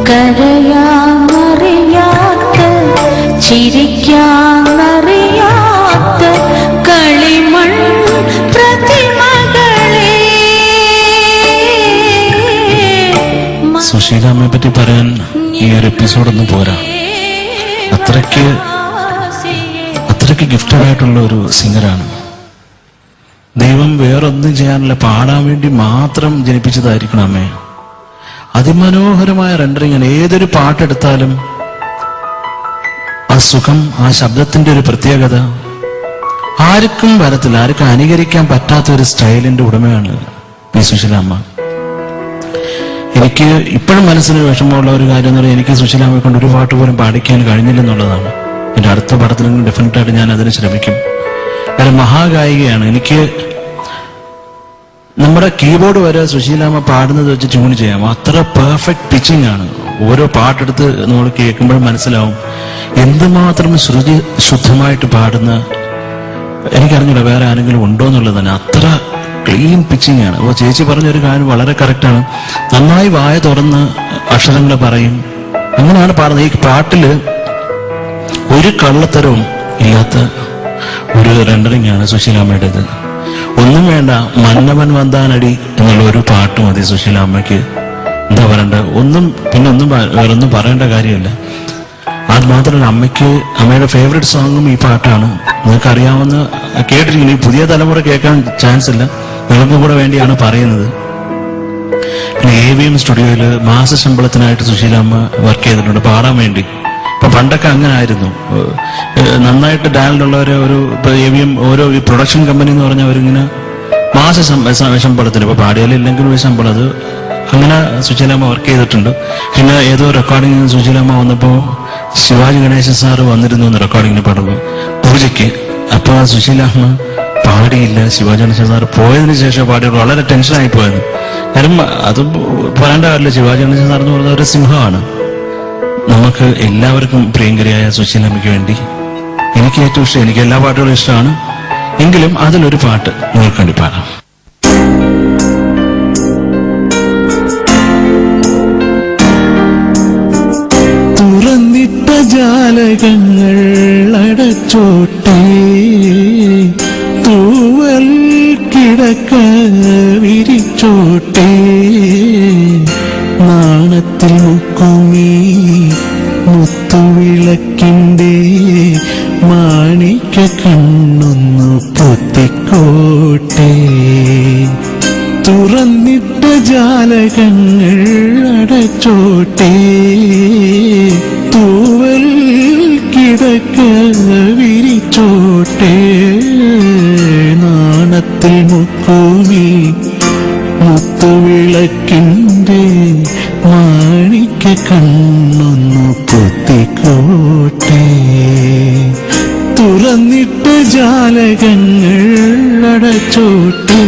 കരയാനറിയാത്ത ചിരിക്കാനറിയാത്ത കളിമൺ പ്രതിമകളെ. സുശീലാമ്മയെ പറ്റി പറയാൻ ഈ ഒരു എപ്പിസോഡൊന്നും പോരാ. അത്രയ്ക്ക് ഗിഫ്റ്റഡ് ആയിട്ടുള്ള ഒരു സിംഗറാണ്. ദൈവം വേറൊന്നും ചെയ്യാനല്ല, പാടാൻ വേണ്ടി മാത്രം ജനിപ്പിച്ചതായിരിക്കണം അമ്മേ. അതിമനോഹരമായ റെൻഡറിങ്. ഏതൊരു പാട്ടെടുത്താലും ആ സുഖം, ആ ശബ്ദത്തിന്റെ ഒരു പ്രത്യേകത ആർക്കും വരത്തില്ല, ആർക്കും അനുകരിക്കാൻ പറ്റാത്ത ഒരു സ്റ്റൈലിന്റെ ഉടമയാണ് പി സുശീലാമ്മ. എനിക്ക് ഇപ്പോഴും മനസ്സിന് വിഷമമുള്ള ഒരു കാര്യം എന്ന് പറയുന്നത്, എനിക്ക് സുശീലാമ്മയെ കൊണ്ട് ഒരു പാട്ട് പോലും പാടിക്കാൻ കഴിഞ്ഞില്ലെന്നുള്ളതാണ്. എൻ്റെ അടുത്ത പടത്തിൽ ഡെഫിനറ്റായിട്ട് ഞാൻ അതിന് ശ്രമിക്കും. കാരണം മഹാഗായികയാണ്. എനിക്ക് നമ്മുടെ കീബോർഡ് വരെ സുശീലാമ്മ പാടുന്നത് വെച്ച് ട്യൂൺ ചെയ്യാം. അത്ര പെർഫെക്റ്റ് പിച്ചിങ് ആണ്. ഓരോ പാട്ടെടുത്ത് നമ്മൾ കേൾക്കുമ്പോഴും മനസ്സിലാവും എന്തുമാത്രം ശ്രുതി ശുദ്ധമായിട്ട് പാടുന്ന, എനിക്കറിഞ്ഞില്ല വേറെ ആരെങ്കിലും ഉണ്ടോ എന്നുള്ളത് തന്നെ. അത്ര ക്ലീൻ പിച്ചിങ് ആണ്. അപ്പോൾ ചേച്ചി പറഞ്ഞൊരു കാര്യം വളരെ കറക്റ്റാണ്. നന്നായി വായ തുറന്ന് അക്ഷരങ്ങൾ പറയും, അങ്ങനെയാണ് പാടുന്നത്. ഈ പാട്ടില് ഒരു കള്ളത്തരവും ഇല്ലാത്ത ഒരു റെൻഡറിങ് ആണ് സുശീലാമ്മയുടേത്. ഒന്നും വേണ്ട, മന്നവൻ വന്താനടി എന്നുള്ള ഒരു പാട്ട് മതി സുശീലാമ്മയ്ക്ക്. എന്താ പറയണ്ട, വേറൊന്നും പറയേണ്ട കാര്യമില്ല. അത് മാത്രമല്ല, അമ്മയുടെ ഫേവറേറ്റ് സോങ്ങും ഈ പാട്ടാണ്. നിങ്ങൾക്ക് അറിയാവുന്ന കേട്ടിരിക്കുന്നു. ഈ പുതിയ തലമുറ കേൾക്കാൻ ചാൻസ് ഇല്ല, നിങ്ങൾക്കും കൂടെ വേണ്ടിയാണ് പറയുന്നത്. പിന്നെ AVM സ്റ്റുഡിയോയില് മാസ ശമ്പളത്തിനായിട്ട് സുശീലാമ്മ വർക്ക് ചെയ്തിട്ടുണ്ട് പാടാൻ വേണ്ടി. ഇപ്പൊ പണ്ടൊക്കെ അങ്ങനെ ആയിരുന്നു. നന്നായിട്ട് ടാലന്റ് ഉള്ളവരെ AVM ഓരോ ഈ പ്രൊഡക്ഷൻ കമ്പനി എന്ന് പറഞ്ഞാൽ അവരിങ്ങനെ മാസ ശമ്പളത്തിന് ഇപ്പൊ പാടിയാലില്ലെങ്കിലും ഒരു ശമ്പളം, അത് അങ്ങനെ സുശീലാമ്മ വർക്ക് ചെയ്തിട്ടുണ്ട്. പിന്നെ ഏതോ റെക്കോർഡിങ്ങിന് സുശീലാമ്മ വന്നപ്പോ ശിവാജി ഗണേശൻ സാറ് വന്നിരുന്നു റെക്കോർഡിങ്ങിന് പാടുമ്പോൾ പൂജയ്ക്ക്. അപ്പൊ സുശീലാമ്മ പാടിയില്ല. ശിവാജി ഗണേശൻ സാറ് പോയതിനു ശേഷം പാടിയുള്ളൂ. വളരെ ടെൻഷനായി പോയത്. കാര്യം അത് പറയേണ്ട കാര്യമില്ല, ശിവാജി ഗണേശൻ സാർ എന്ന് പറയുന്ന ഒരു സിംഹമാണ്. നമുക്ക് എല്ലാവർക്കും പ്രിയങ്കരിയായ സുശീലാമ്മയ്ക്ക് വേണ്ടി എനിക്ക് ഏറ്റവും ഇഷ്ടം, എനിക്ക് എല്ലാ പാട്ടുകളും ഇഷ്ടമാണ്, എങ്കിലും അതിലൊരു പാട്ട് നിങ്ങൾക്ക് വേണ്ടി പാടാം. തുറന്നിട്ട ജാലകങ്ങൾ അടച്ചോട്ടെ, തൂവൽ കിടക്ക വിരിച്ചോട്ടെ, നാണത്തിൽ മുക്കുമീ മുത്തുവിളക്കിൻ്റെ മാണിക്യ കണ്ണൊന്നു പൊത്തിക്കോട്ടെ. തുറന്നിട്ട ജാലകങ്ങൾ അടച്ചോട്ടെ, തൂവൽ കിടക്ക വിരിച്ചോട്ടെ, നാണത്തിൽ മുക്കുമീ മുത്തുവിളക്കിൻ്റെ മാണിക്യ കണ്ണൊന്നു പൊത്തിക്കോട്ടെ. തുറന്നിട്ട ജാലകങ്ങൾ അടച്ചോട്ടെ.